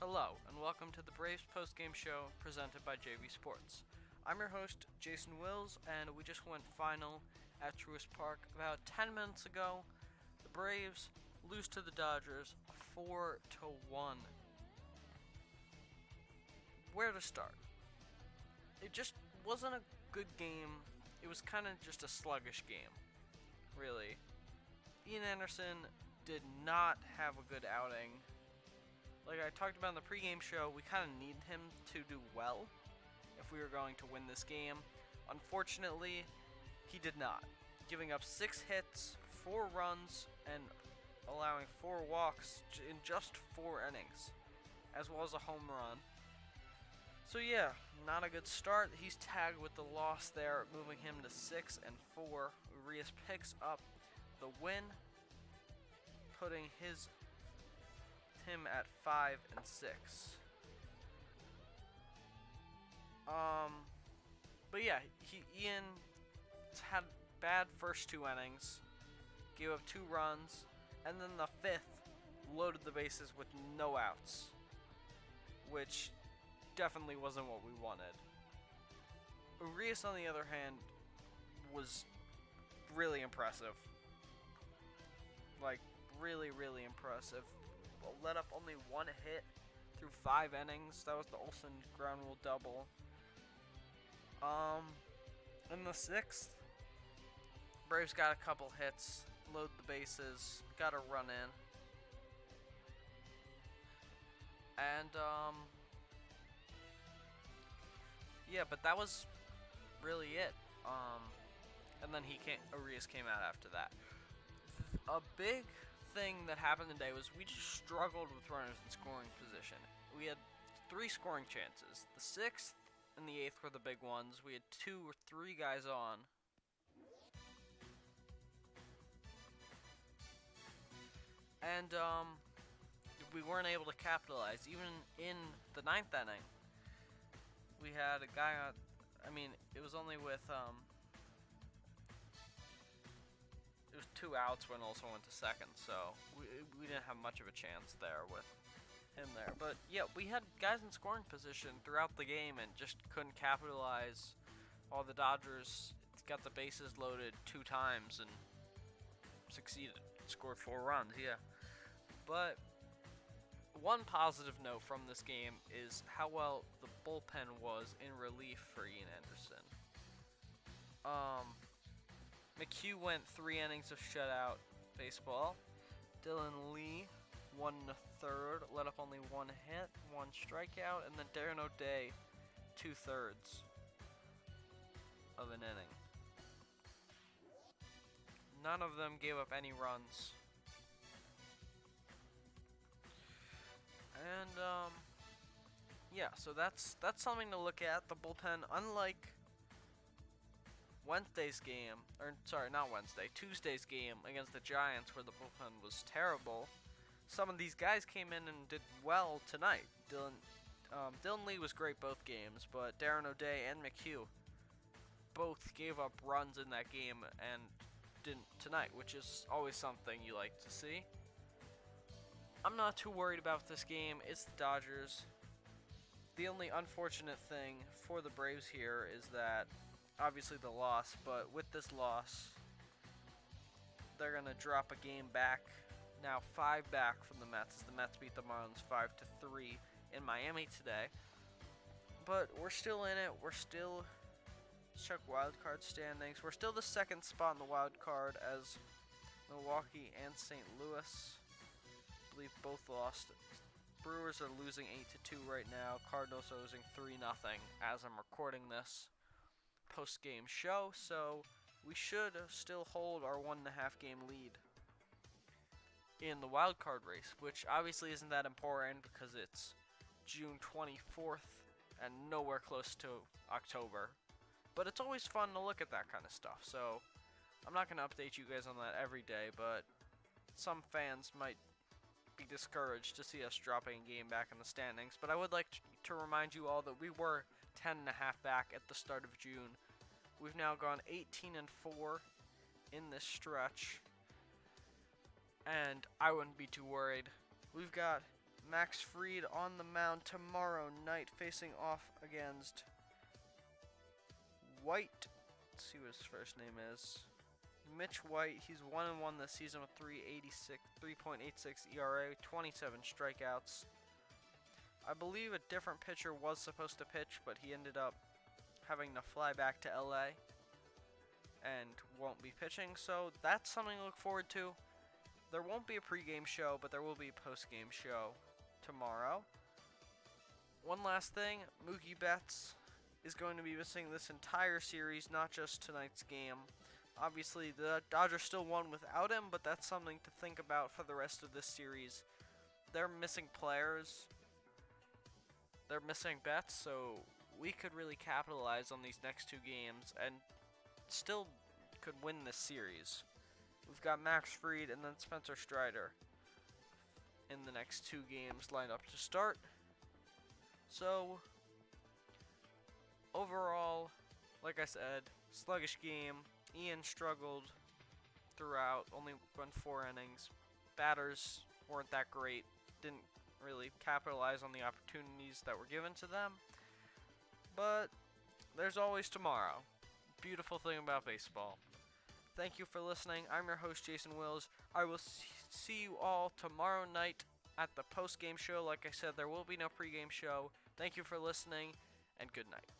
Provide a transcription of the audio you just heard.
Hello, and welcome to the Braves Postgame Show presented by JV Sports. I'm your host, Jason Wills, and we just went final at Truist Park about 10 minutes ago. The Braves lose to the Dodgers 4-1. Where to start? It just wasn't a good game. It was kind of just a sluggish game, really. Ian Anderson did not have a good outing. Like I talked about in the pregame show, we kind of need him to do well if we were going to win this game. Unfortunately, he did not, giving up 6 hits, 4 runs, and allowing 4 walks in just 4 innings, as well as a home run. So yeah, not a good start. He's tagged with the loss there, moving him to 6-4. Urias picks up the win, putting him at 5-6. But yeah, Ian had bad first 2 innings, gave up 2 runs, and then the 5th loaded the bases with no outs, which definitely wasn't what we wanted. Urias, on the other hand, was really impressive. Like, really impressive. Let up only 1 hit through 5 innings. That was the Olsen ground rule double. In the 6th, Braves got a couple hits, load the bases, got a run in. And, yeah, but that was really it. And then Urias came out after that. A big thing that happened today was we just struggled with runners in scoring position. We had 3 scoring chances. The 6th and the 8th were the big ones. We had 2 or 3 guys on. And we weren't able to capitalize. Even in the 9th inning, we had a guy on. It was only with it was 2 outs when Olsen went to second, so we didn't have much of a chance there with him there. But yeah, we had guys in scoring position throughout the game and just couldn't capitalize. While the Dodgers got the bases loaded 2 times and succeeded, scored 4 runs, yeah. But one positive note from this game is how well the bullpen was in relief for Ian Anderson. McHugh went 3 innings of shutout baseball. Dylan Lee, 1 1/3, let up only 1 hit, 1 strikeout, and then Darren O'Day, 2/3 of an inning. None of them gave up any runs. And yeah, so that's something to look at. The bullpen, unlike Tuesday's game against the Giants, where the bullpen was terrible, some of these guys came in and did well tonight. Dylan Lee was great both games, but Darren O'Day and McHugh both gave up runs in that game and didn't tonight, which is always something you like to see. I'm not too worried about this game. It's the Dodgers. The only unfortunate thing for the Braves here is that obviously the loss, but with this loss, they're going to drop a game back. Now 5 back from the Mets, as the Mets beat the Marlins 5-3 in Miami today. But we're still in it. Let's check wild card standings. We're still the 2nd spot in the wild card, as Milwaukee and St. Louis, I believe, both lost. Brewers are losing 8-2 right now. Cardinals are losing 3-0 as I'm recording this post-game show, so we should still hold our 1.5 game lead in the wild card race, which obviously isn't that important because it's June 24th and nowhere close to October. But it's always fun to look at that kind of stuff, so I'm not going to update you guys on that every day, but some fans might be discouraged to see us dropping a game back in the standings. But I would like to remind you all that we were 10.5 back at the start of June. We've now gone 18-4 in this stretch, and I wouldn't be too worried. We've got Max Fried on the mound tomorrow night, facing off against White. Let's see what his first name is. Mitch White. He's 1-1 this season with 3.86 ERA, 27 strikeouts. I believe a different pitcher was supposed to pitch, but he ended up having to fly back to LA and won't be pitching, so that's something to look forward to. There won't be a pregame show, but there will be a postgame show tomorrow. One last thing, Mookie Betts is going to be missing this entire series, not just tonight's game. Obviously, the Dodgers still won without him, but that's something to think about for the rest of this series. They're missing players. They're missing Betts, so we could really capitalize on these next two games and still could win this series. We've got Max Fried and then Spencer Strider in the next two games lined up to start. So, overall, like I said, sluggish game. Ian struggled throughout, only went 4 innings. Batters weren't that great, didn't really capitalize on the opportunities that were given to them. But there's always tomorrow. Beautiful thing about baseball. Thank you for listening. I'm your host, Jason Wills. I will see you all tomorrow night at the post-game show. Like I said, there will be no pre-game show. Thank you for listening, and good night.